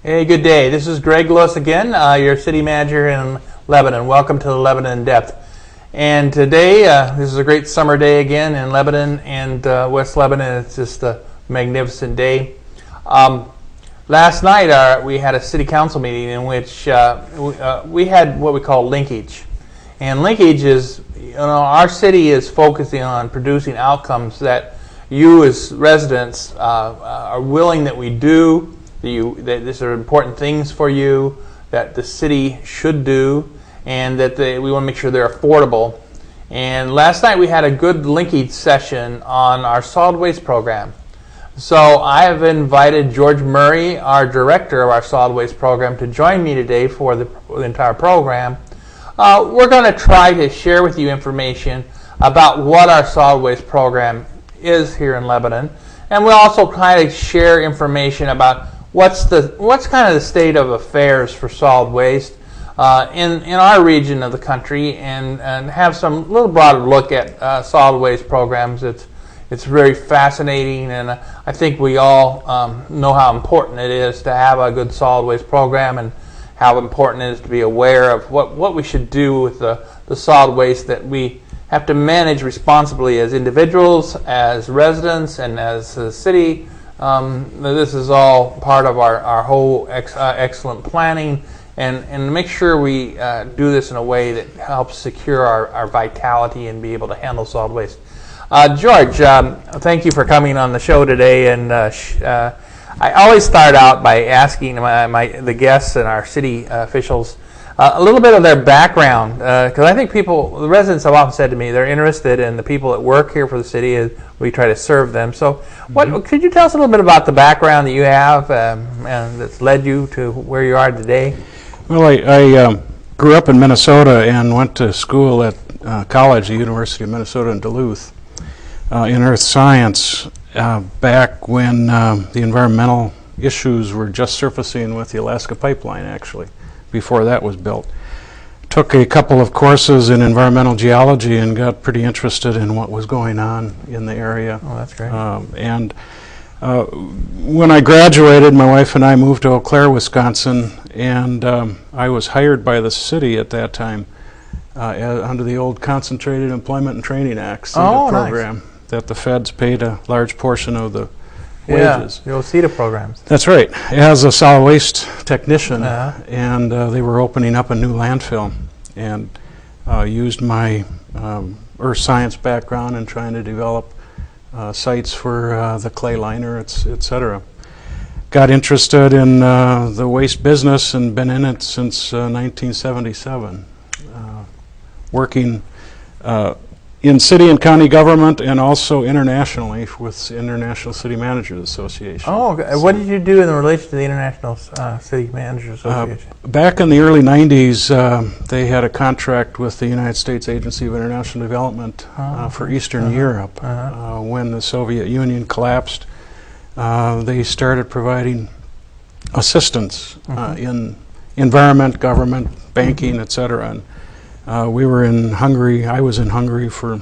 Hey, good day. This is Greg Lewis again, your city manager in Lebanon. Welcome to the Lebanon in Depth. And today, this is a great summer day again in Lebanon and West Lebanon. It's just a magnificent day. Last night, we had a city council meeting in which we had what we call linkage. And linkage is, our city is focusing on producing outcomes that you as residents are willing that we do. That these are important things for you that the city should do, and that we want to make sure they're affordable. And last night we had a good linkage session on our solid waste program. So I have invited George Murray, our director of our solid waste program, to join me today for the entire program. We're going to try to share with you information about what our solid waste program is here in Lebanon, and we'll also kind of share information about what's kind of the state of affairs for solid waste in our region of the country, and have some little broader look at solid waste programs. It's very fascinating, and I think we all know how important it is to have a good solid waste program, and how important it is to be aware of what we should do with the solid waste that we have to manage responsibly as individuals, as residents, and as a city. This is all part of our whole excellent planning, and make sure we do this in a way that helps secure our vitality and be able to handle solid waste. George, thank you for coming on the show today. And I always start out by asking the guests and our city officials a little bit of their background, because I think the residents have often said to me they're interested in the people that work here for the city as we try to serve them. So could you tell us a little bit about the background that you have and that's led you to where you are today? Well, I grew up in Minnesota and went to school at college, the University of Minnesota in Duluth, in earth science, back when the environmental issues were just surfacing with the Alaska pipeline, actually, before that was built. Took a couple of courses in environmental geology and got pretty interested in what was going on in the area. Oh, that's great. And when I graduated, my wife and I moved to Eau Claire, Wisconsin, and I was hired by the city at that time under the old Concentrated Employment and Training Act program. Nice. That the feds paid a large portion of the wages. The OCEDA programs. That's right. As a solid waste technician, and they were opening up a new landfill, and used my earth science background in trying to develop sites for the clay liner, etc. Got interested in the waste business and been in it since 1977, working in city and county government, and also internationally with International City Managers Association. Oh, okay. What did you do in relation to the International City Managers Association? Back in the early 90s, they had a contract with the United States Agency of International Development for Eastern Europe. When the Soviet Union collapsed, they started providing assistance in environment, government, banking, etc. We were in Hungary. I was in Hungary for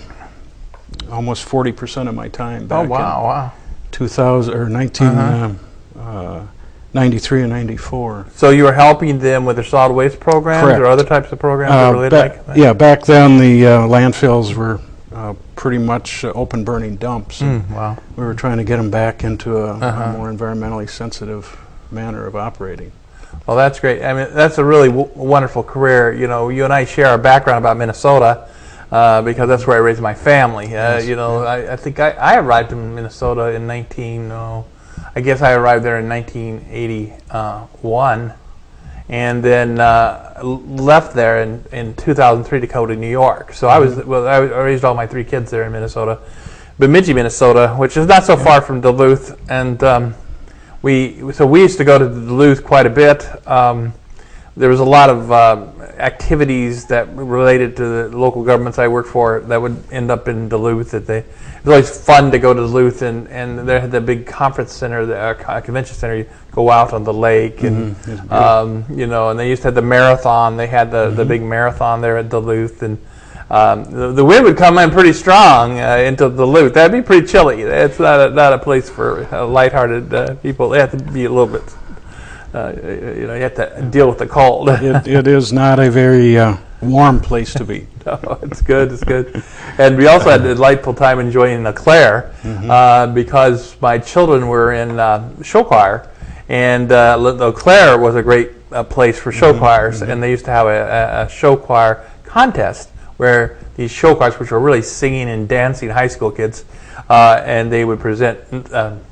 almost 40% of my time back in 2000 or 1993 and 94. So you were helping them with their solid waste programs. Correct. Or other types of programs that related like that? Yeah, back then the landfills were pretty much open burning dumps. Wow. We were trying to get them back into a more environmentally sensitive manner of operating. Well, that's great. I mean, that's a really wonderful career. You and I share our background about Minnesota because that's where I raised my family. Yes. I think I arrived in Minnesota in I guess I arrived there in 1981, and then left there in 2003 to go to New York. So I raised all my three kids there in Minnesota, Bemidji, Minnesota, which is not so far from Duluth, and we used to go to Duluth quite a bit. There was a lot of activities that related to the local governments I worked for that would end up in Duluth. It was always fun to go to Duluth, and they had the big conference center, the convention center. You go out on the lake, and and they used to have the marathon. They had the big marathon there at Duluth, and the wind would come in pretty strong into Duluth. That'd be pretty chilly. It's not a place for lighthearted people. They have to be a little bit you have to deal with the cold. It is not a very warm place to be. No, it's good. It's good. And we also had a delightful time enjoying Eau Claire because my children were in show choir, and Eau Claire was a great place for show choirs, and they used to have a show choir contest where these show choirs, which were really singing and dancing high school kids, and they would present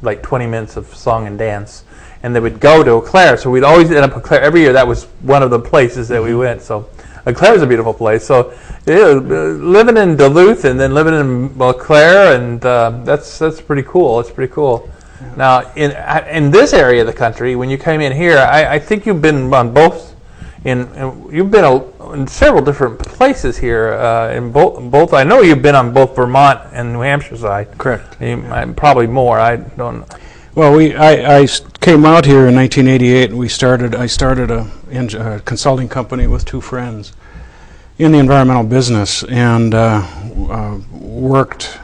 like 20 minutes of song and dance. And they would go to Eau Claire, so we'd always end up at Eau Claire every year. That was one of the places that we went. So Eau Claire is a beautiful place. So living in Duluth and then living in Eau Claire, and that's pretty cool. It's pretty cool. Yeah. Now in this area of the country, when you came in here, I think you've been on both. You've been in several different places here. In both, I know you've been on both Vermont and New Hampshire side. Correct. Probably more. I don't know. Well, I came out here in 1988, and I started a consulting company with two friends in the environmental business, and worked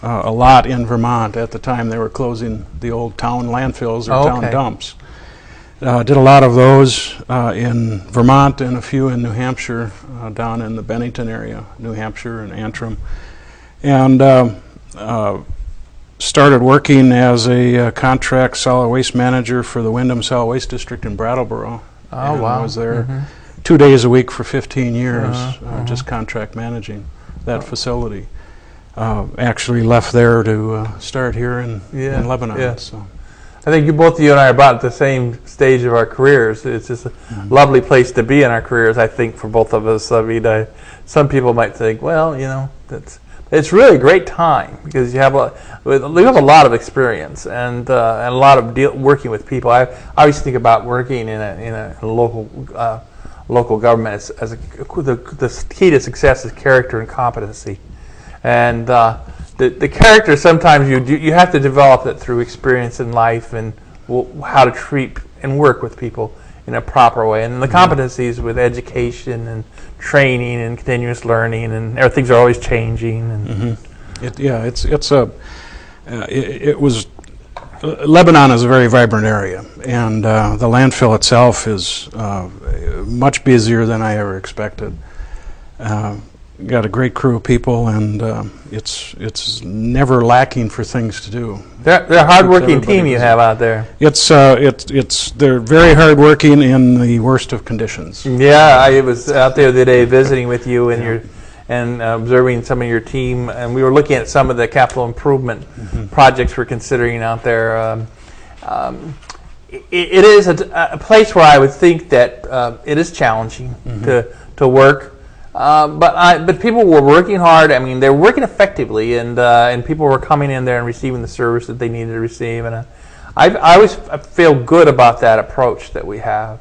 a lot in Vermont. At the time, they were closing the old town landfills or town dumps. Did a lot of those in Vermont and a few in New Hampshire, down in the Bennington area, New Hampshire and Antrim, and started working as a contract solid waste manager for the Windham Solid Waste District in Brattleboro. Oh, wow. I was there 2 days a week for 15 years, just contract managing that facility. Actually left there to start here in Lebanon. Yeah. So. I think both you and I are about at the same stage of our careers. It's just a lovely place to be in our careers, I think, for both of us. I mean, some people might think, well, it's really a great time because you have a lot of experience and a lot of working with people. I always think about working in a local government as the key to success is character and competency, and the character sometimes you have to develop it through experience in life and how to treat and work with people in a proper way, and the competencies with education and training and continuous learning, and things are always changing. And Lebanon is a very vibrant area, and the landfill itself is much busier than I ever expected. Got a great crew of people, and it's never lacking for things to do. They're a hard-working team you have out there. They're very hard-working in the worst of conditions. Yeah, I was out there the other day visiting with you and observing some of your team, and we were looking at some of the capital improvement projects we're considering out there. It is a place where I would think that it is challenging to work. But people were working hard. I mean, they were working effectively, and people were coming in there and receiving the service that they needed to receive. And I always feel good about that approach that we have.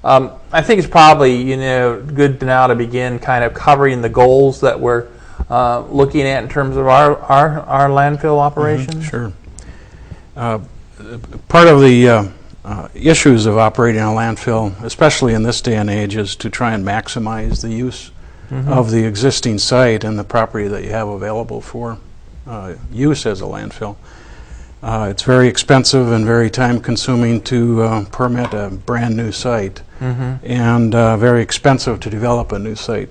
I think it's probably good now to begin kind of covering the goals that we're looking at in terms of our landfill operations. Sure. Part of the issues of operating a landfill, especially in this day and age, is to try and maximize the use of the existing site and the property that you have available for use as a landfill. It's very expensive and very time-consuming to permit a brand new site, and very expensive to develop a new site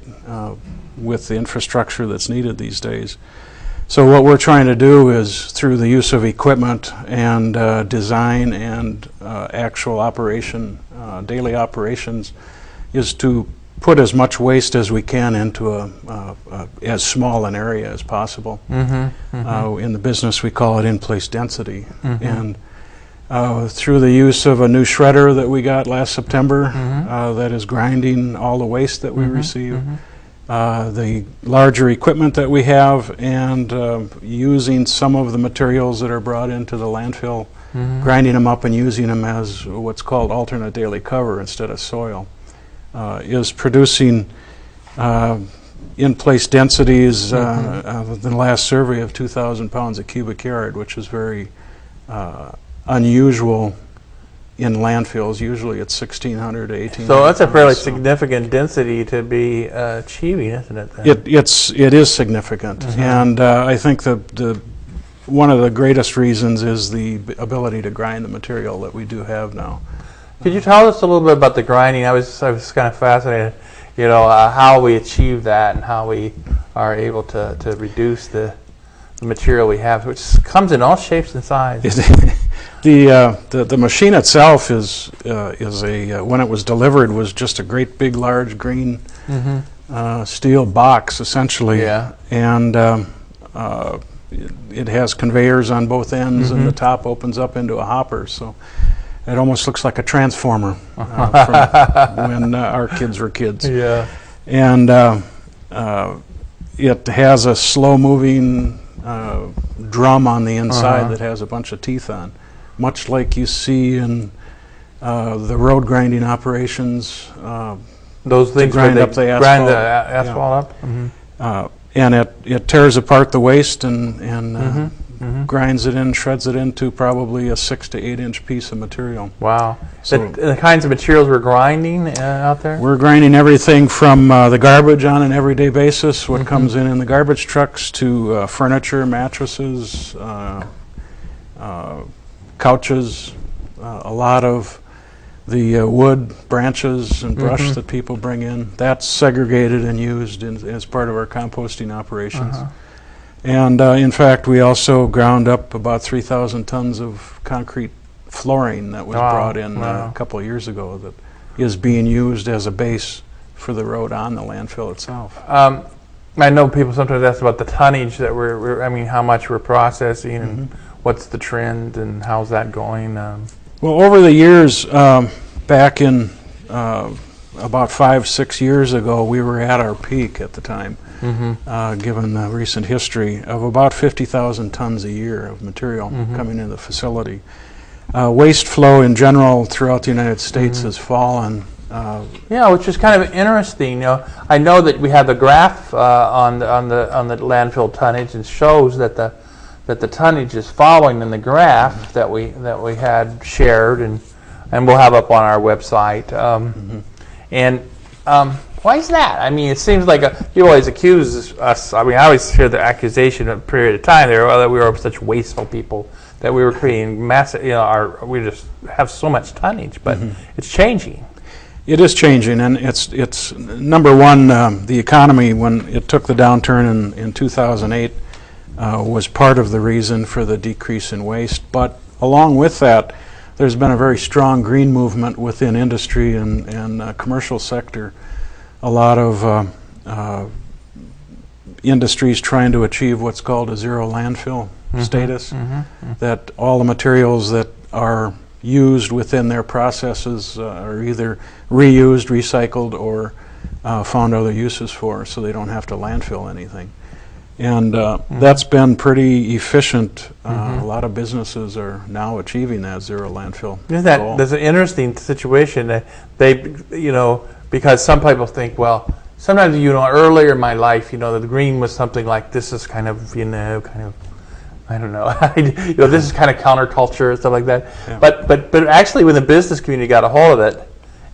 with the infrastructure that's needed these days. So what we're trying to do is, through the use of equipment and design and actual operation, daily operations, is to put as much waste as we can into as small an area as possible. In the business, we call it in-place density. And through the use of a new shredder that we got last September, that is grinding all the waste that we receive, the larger equipment that we have, and using some of the materials that are brought into the landfill, grinding them up and using them as what's called alternate daily cover instead of soil, is producing in-place densities the last survey of 2,000 pounds a cubic yard, which is very unusual in landfills. Usually it's 1,600 to 1,800. So that's a fairly significant density to be achieving, isn't it? It is significant, and I think one of the greatest reasons is the ability to grind the material that we do have now. Could you tell us a little bit about the grinding? I was kind of fascinated, how we achieve that and how we are able to reduce the material we have, which comes in all shapes and sizes. The machine itself is when it was delivered was just a great big large green steel box essentially. Yeah. And it has conveyors on both ends, and the top opens up into a hopper. So it almost looks like a transformer from when our kids were kids. Yeah. And it has a slow-moving drum on the inside that has a bunch of teeth on, much like you see in the road grinding operations. Those things grind where up they the asphalt. grind the asphalt up? And it tears apart the waste and grinds it in, shreds it into probably a 6 to 8 inch piece of material. Wow. So the kinds of materials we're grinding out there? We're grinding everything from the garbage on an everyday basis, what comes in the garbage trucks, to furniture, mattresses, couches, a lot of the wood, branches, and brush that people bring in. That's segregated and used as part of our composting operations. And in fact, we also ground up about 3,000 tons of concrete flooring that was brought in a couple of years ago that is being used as a base for the road on the landfill itself. I know people sometimes ask about the tonnage that how much we're processing and what's the trend and how's that going? Well, over the years, back in about 5-6 years ago, we were at our peak at the time, given the recent history, of about 50,000 tons a year of material coming into the facility. Waste flow in general throughout the United States has fallen. Yeah, which is kind of interesting. I know that we have the graph on the landfill tonnage, and shows that the tonnage is following in the graph that we had shared and we'll have up on our website. And why is that? I mean, it seems like you always accuse us. I mean, I always hear the accusation of a period of time there that we were such wasteful people, that we were creating massive. We just have so much tonnage, but it's changing. It is changing, and it's number one. The economy, when it took the downturn in 2008, was part of the reason for the decrease in waste. But along with that, there's been a very strong green movement within industry and commercial sector. A lot of industries trying to achieve what's called a zero landfill status, that all the materials that are used within their processes are either reused, recycled, or found other uses for, so they don't have to landfill anything. And that's been pretty efficient. A lot of businesses are now achieving that zero landfill goal. There's an interesting situation that because some people think, well, sometimes earlier in my life, the green was something like, this is kind of I don't know, this is kind of counterculture and stuff like that. Yeah. But actually, when the business community got a hold of it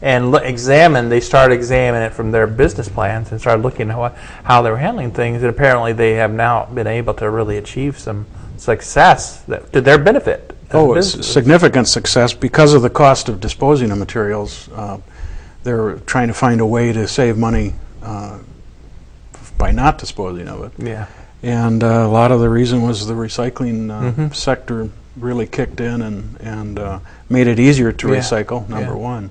and they started examining it from their business plans and started looking at how they were handling things, and apparently they have now been able to really achieve some success to their benefit. Oh, it's significant success because of the cost of disposing of materials. They're trying to find a way to save money by not disposing of it. Yeah. And a lot of the reason was the recycling sector really kicked in and made it easier to recycle, number one,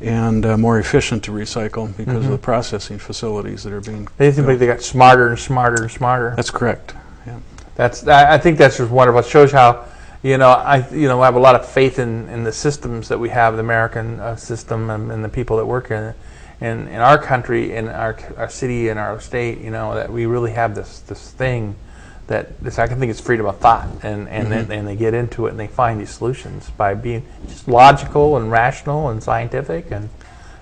and more efficient to recycle because of the processing facilities that are being They seem like they got smarter and smarter and smarter. That's correct. Yeah. I think that's just wonderful. It shows how I have a lot of faith in the systems that we have, the American system, and the people that work in it. In our country, in our city, in our state, that we really have this thing that I can think it's freedom of thought, and they get into it and they find these solutions by being just logical and rational and scientific, and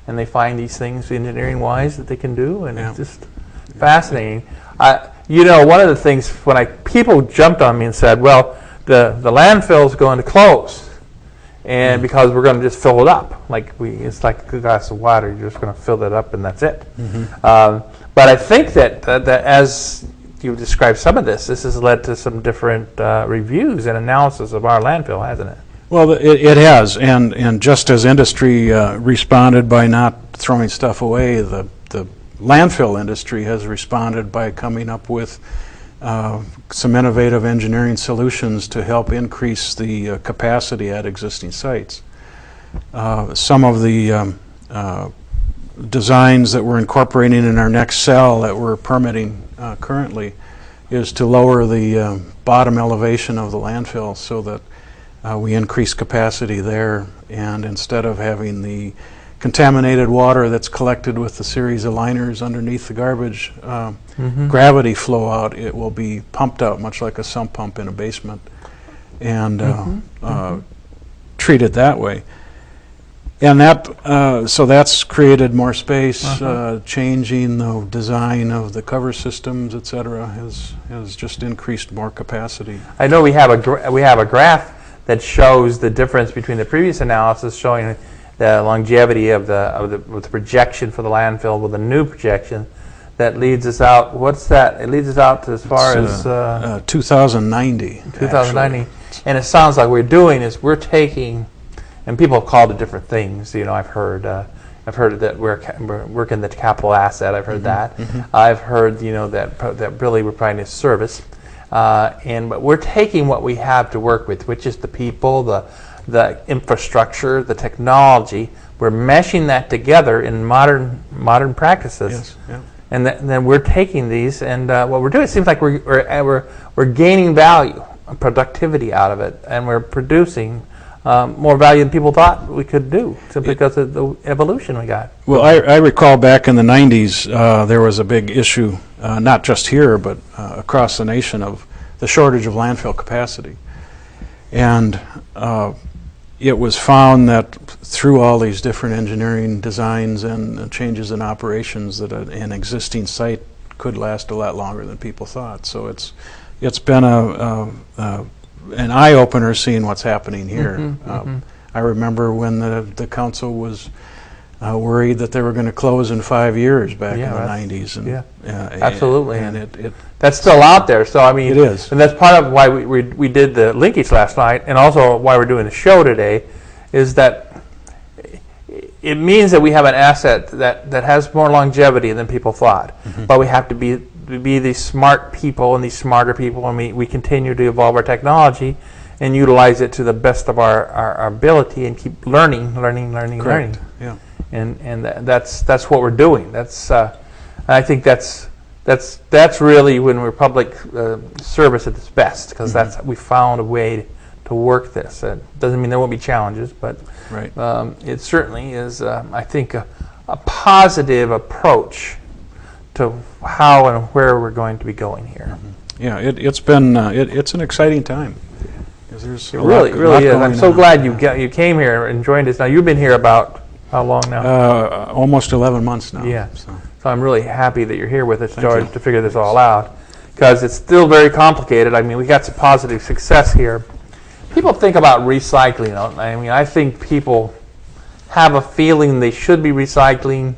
they find these things engineering wise that they can do, and it's just fascinating. One of the things when people jumped on me and said, well, the landfill's going to close. And because we're going to just fill it up, it's like a glass of water. You're just going to fill that up, and that's it. But I think that as you described some of this has led to some different reviews and analysis of our landfill, hasn't it? Well, it has, and just as industry responded by not throwing stuff away, the landfill industry has responded by coming up with some innovative engineering solutions to help increase the capacity at existing sites. Some of the designs that we're incorporating in our next cell that we're permitting currently is to lower the bottom elevation of the landfill so that we increase capacity there, and instead of having the contaminated water that's collected with the series of liners underneath the garbage gravity flow out, it will be pumped out much like a sump pump in a basement and treated that way. And that so that's created more space. Changing the design of the cover systems, etc., has just increased more capacity. I know we have a graph that shows the difference between the previous analysis showing the longevity of the projection for the landfill with the new projection that leads us out. What's that? It leads us out to as far as 2090. 2090, actually. And it sounds like what we're doing is we're taking. And people have called it different things. You know, I've heard that we're working the capital asset. I've heard that. I've heard, you know, that really we're providing a service, but we're taking what we have to work with, which is the people, the infrastructure, the technology. We're meshing that together in modern practices. Yes. Yeah. And then we're taking these, and what we're doing, it seems like we're gaining value, productivity out of it, and we're producing more value than people thought we could do, simply because of the evolution we got. Well, I recall back in the 90s, there was a big issue, not just here, but across the nation, of the shortage of landfill capacity. And it was found that through all these different engineering designs and changes in operations, that an existing site could last a lot longer than people thought. So it's been an eye-opener seeing what's happening here. I remember when the council was worried that they were going to close in 5 years back in the 90s. And, absolutely. And that's still out there. So I mean, it is. And that's part of why we did the linkage last night, and also why we're doing the show today, is that it means that we have an asset that has more longevity than people thought. But we have to be these smart people and these smarter people, and we continue to evolve our technology and utilize it to the best of our ability, and keep learning. Yeah. And that's what we're doing. I think that's really when we're public service at its best, because we found a way to work this. It doesn't mean there won't be challenges, but it certainly is, I think, a positive approach to how and where we're going to be going here. Yeah, it's been it's an exciting time. There's it really is. I'm so glad you came here and joined us. Now, you've been here about how long now? Almost 11 months now. Yeah. So I'm really happy that you're here with us, George, to figure this all out, because it's still very complicated. I mean, we got some positive success here. People think about recycling. I mean, I think people have a feeling they should be recycling.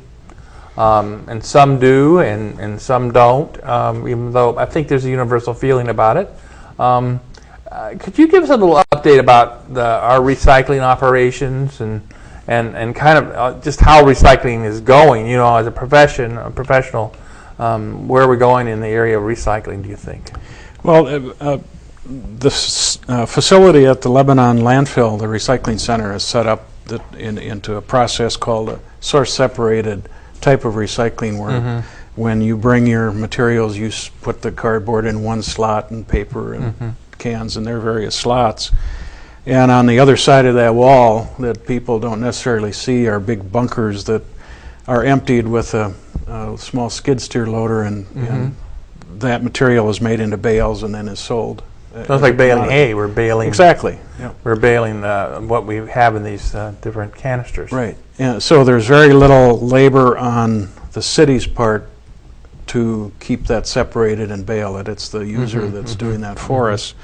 And some do, and some don't, even though I think there's a universal feeling about it. Could you give us a little update about our recycling operations and kind of just how recycling is going, you know, as a professional, where are we going in the area of recycling, do you think? Well, the facility at the Lebanon landfill, the recycling center, is set up into a process called a source-separated type of recycling, where when you bring your materials, you put the cardboard in one slot and paper and cans in their various slots. And on the other side of that wall that people don't necessarily see are big bunkers that are emptied with a small skid steer loader, and that material is made into bales and then is sold. Sounds like baling hay. We're baling. Exactly. Yep. We're baling what we have in these different canisters. Right. Yeah, so there's very little labor on the city's part to keep that separated and bale it. It's the user that's doing that for us.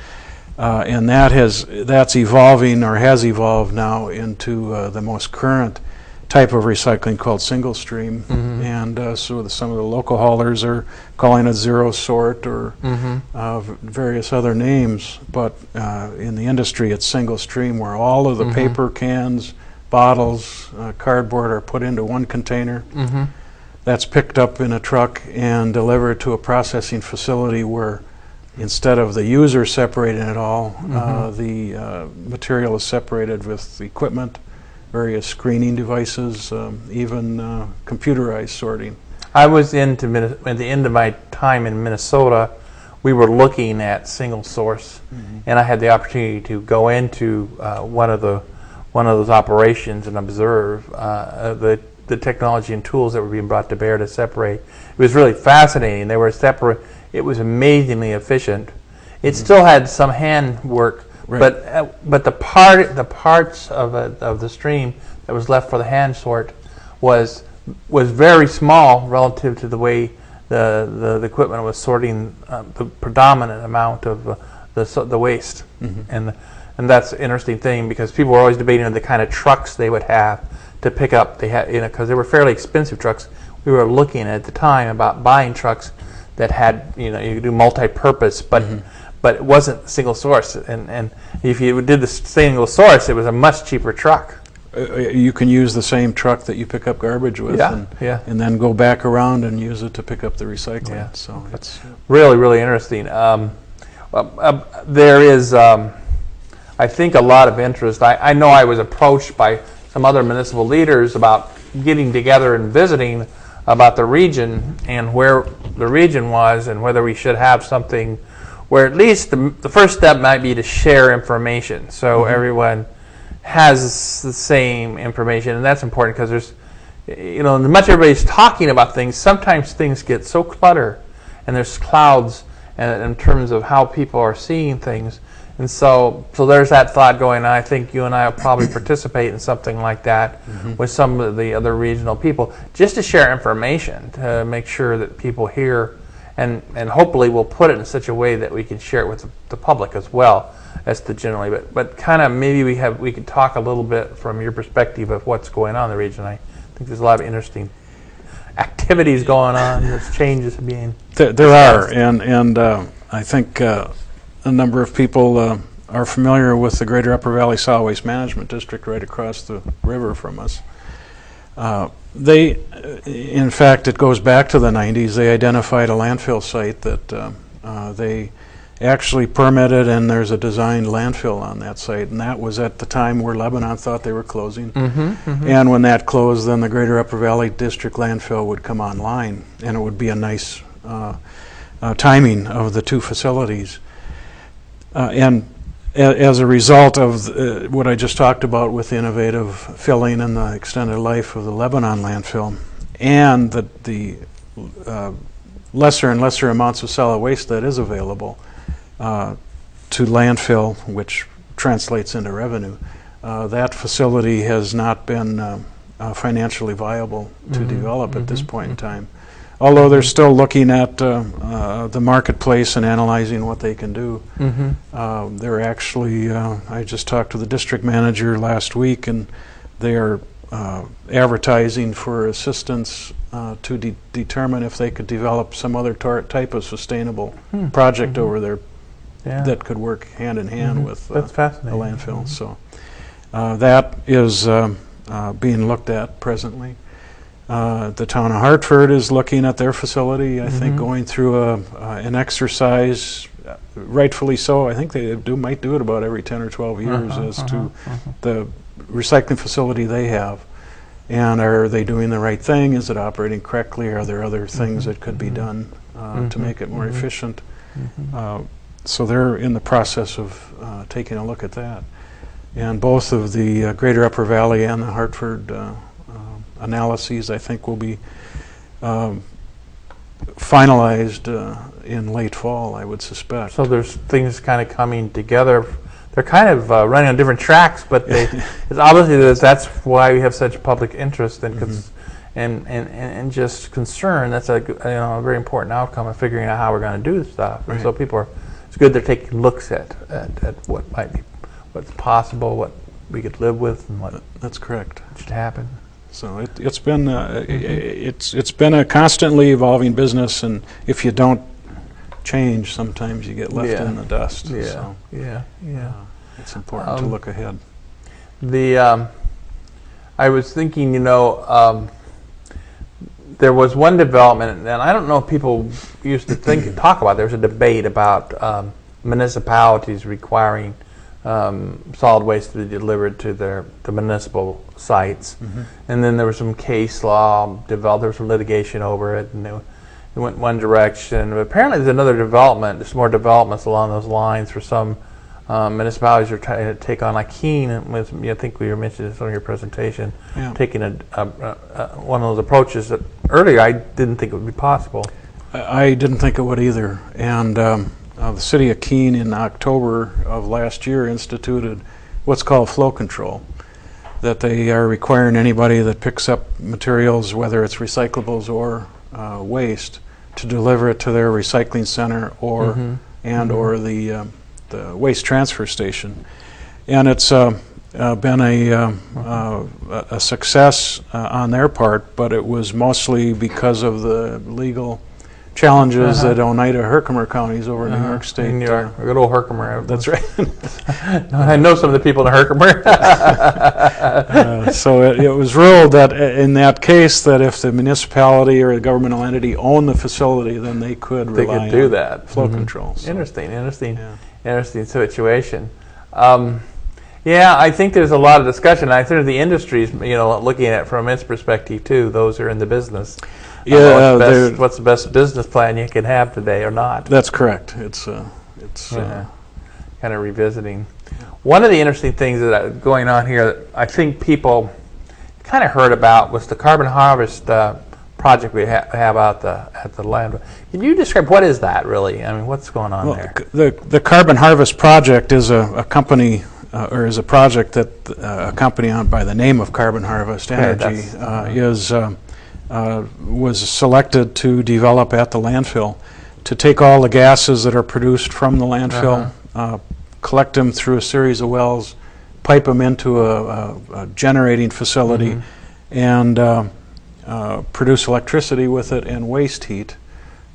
And that's evolving, or has evolved now, into the most current type of recycling called single stream, and so some of the local haulers are calling it zero sort or various other names, but in the industry it's single stream, where all of the paper, cans, bottles, cardboard are put into one container. That's picked up in a truck and delivered to a processing facility where instead of the user separating it all, the material is separated with equipment, various screening devices, even computerized sorting. I was at the end of my time in Minnesota. We were looking at single source, and I had the opportunity to go into one of those operations and observe the technology and tools that were being brought to bear to separate. It was really fascinating. They were separate. It was amazingly efficient. It still had some hand work, but the parts of the stream that was left for the hand sort was very small relative to the way the equipment was sorting the predominant amount of the waste. And that's an interesting thing, because people were always debating on the kind of trucks they would have to pick up. They had, because they were fairly expensive trucks. We were looking at the time about buying trucks that had, you could do multi-purpose, but it wasn't single source. And if you did the single source, it was a much cheaper truck. You can use the same truck that you pick up garbage with, and then go back around and use it to pick up the recycling. So it's really, really interesting. There is, I think, a lot of interest. I know I was approached by some other municipal leaders about getting together and visiting about the region and where the region was, and whether we should have something where at least the first step might be to share information, so everyone has the same information. And that's important, because there's, as much everybody's talking about things, sometimes things get so cluttered and there's clouds in terms of how people are seeing things. And so there's that thought going on. I think you and I will probably participate in something like that with some of the other regional people, just to share information, to make sure that people hear, and hopefully we'll put it in such a way that we can share it with the public as well as to generally. But kind of maybe we could talk a little bit from your perspective of what's going on in the region. I think there's a lot of interesting activities going on. There's changes being there are, and I think a number of people are familiar with the Greater Upper Valley Solid Waste Management District right across the river from us. In fact, it goes back to the 90s. They identified a landfill site that they actually permitted, and there's a designed landfill on that site, and that was at the time where Lebanon thought they were closing. And when that closed, then the Greater Upper Valley District landfill would come online, and it would be a nice timing of the two facilities. And as a result of what I just talked about with the innovative filling and the extended life of the Lebanon landfill, and the lesser and lesser amounts of solid waste that is available to landfill, which translates into revenue, that facility has not been financially viable to develop at this point in time. Although they're still looking at the marketplace and analyzing what they can do. They're actually, I just talked to the district manager last week, and they are advertising for assistance to determine if they could develop some other type of sustainable project over there that could work hand in hand with the landfill. So that is being looked at presently. The town of Hartford is looking at their facility, I think, going through an exercise, rightfully so. I think they might do it about every 10 or 12 years as to the recycling facility they have. And are they doing the right thing? Is it operating correctly? Are there other things that could be done to make it more efficient? So they're in the process of taking a look at that. And both of the Greater Upper Valley and the Hartford analyses, I think, will be finalized in late fall, I would suspect. So there's things kind of coming together. They're kind of running on different tracks, but it's obviously that's why we have such public interest and just concern. That's a very important outcome of figuring out how we're going to do this stuff. And so people it's good they're taking looks at what might be, what's possible, what we could live with, and what that's correct should happen. So it's been it's been a constantly evolving business, and if you don't change, sometimes you get left in the dust. Yeah, so, it's important to look ahead. I was thinking, there was one development, and I don't know if people used to talk about. There was a debate about municipalities requiring solid waste to be delivered to the municipal sites, and then there was some case law developed. There was some litigation over it, and it went one direction. But apparently, there's another development. There's more developments along those lines for some municipalities are trying to take on, like Keene. I think we were mentioning this on your presentation, taking one of those approaches that earlier I didn't think it would be possible. I didn't think it would either. And the city of Keene in October of last year instituted what's called flow control, that they are requiring anybody that picks up materials, whether it's recyclables or waste, to deliver it to their recycling center or or the waste transfer station. And it's been a success on their part, but it was mostly because of the legal challenges that Oneida Herkimer counties over in New York State. In New York, good old Herkimer. That's right. I know some of the people in Herkimer. So it was ruled that in that case that if the municipality or the governmental entity owned the facility, then they could rely do on that. Flow control. So. Interesting situation. I think there's a lot of discussion. I think the industries, looking at it from its perspective too, those who are in the business. What's the best business plan you can have today or not? That's correct. It's kind of revisiting. One of the interesting things that going on here that I think people kind of heard about was the carbon harvest project we have out at the land. Can you describe what is that really? I mean, what's going on there? The Carbon Harvest Project is a company or is a project that a company owned by the name of Carbon Harvest Energy was selected to develop at the landfill, to take all the gases that are produced from the landfill, collect them through a series of wells, pipe them into a generating facility, and produce electricity with it and waste heat.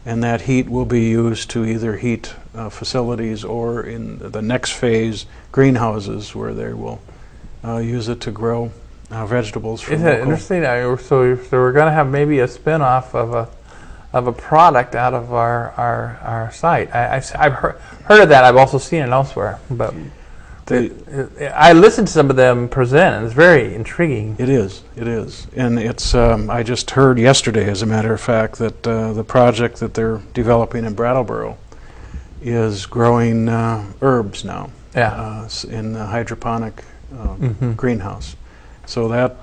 And that heat will be used to either heat facilities or, in the next phase, greenhouses, where they will use it to grow vegetables. Isn't it interesting? So we're going to have maybe a spin-off of a product out of our site. I've heard of that. I've also seen it elsewhere. But I listened to some of them present, and it's very intriguing. It is, and it's. I just heard yesterday, as a matter of fact, that the project that they're developing in Brattleboro is growing herbs now. In the hydroponic greenhouse. So that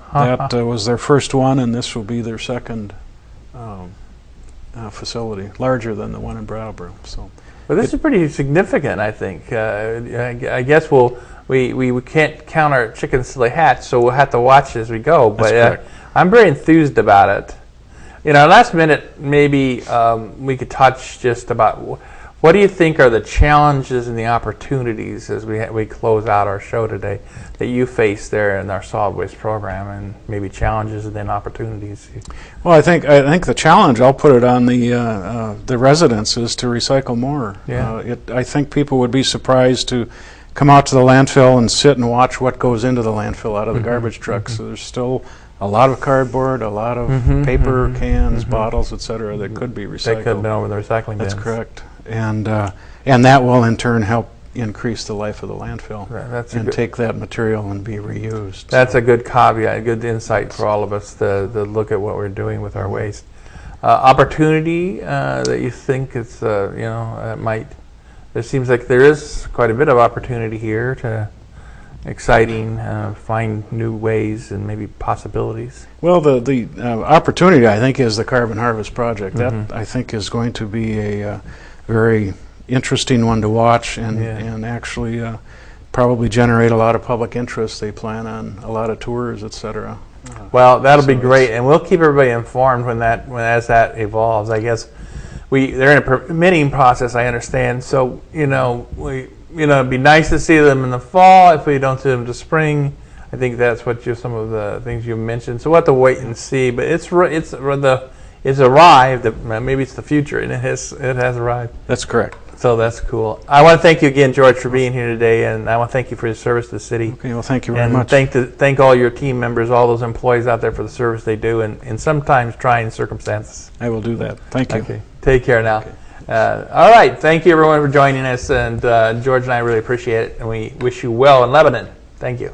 was their first one, and this will be their second facility, larger than the one in Brattleboro. So. Well, this is pretty significant, I think. I guess we can't count our chickens till they hatch, so we'll have to watch as we go. But I'm very enthused about it. Last minute, maybe we could touch just about what do you think are the challenges and the opportunities as we close out our show today that you face there in our solid waste program, and maybe challenges and then opportunities? Well, I think the challenge, I'll put it on the residents, is to recycle more. I think people would be surprised to come out to the landfill and sit and watch what goes into the landfill out of the garbage trucks. So there's still a lot of cardboard, a lot of paper, cans, bottles, etc. that could be recycled. They could have been over the recycling bins. That's correct. And that will in turn help increase the life of the landfill and take that material and be reused. That's a good caveat, a good insight for all of us to look at what we're doing with our waste. Opportunity that you think it's might. There seems like there is quite a bit of opportunity here to exciting, find new ways and maybe possibilities. Well, the opportunity, I think, is the Carbon Harvest Project. That, I think, is going to be a very interesting one to watch and actually probably generate a lot of public interest. They plan on a lot of tours, etc. Well, that'll be great, and we'll keep everybody informed as that evolves. I guess they're in a permitting process, I understand. So it'd be nice to see them in the fall. If we don't see them to spring, I think that's what some of the things you mentioned. So we'll have to wait and see. But it's arrived. Maybe it's the future, and it has arrived. That's correct. So that's cool. I want to thank you again, George, for being here today, and I want to thank you for your service to the city. Okay, well, thank you very much. And thank all your team members, all those employees out there for the service they do in sometimes trying circumstances. I will do that. Thank you. Okay, take care now. Okay. All right, thank you everyone for joining us, and George and I really appreciate it, and we wish you well in Lebanon. Thank you.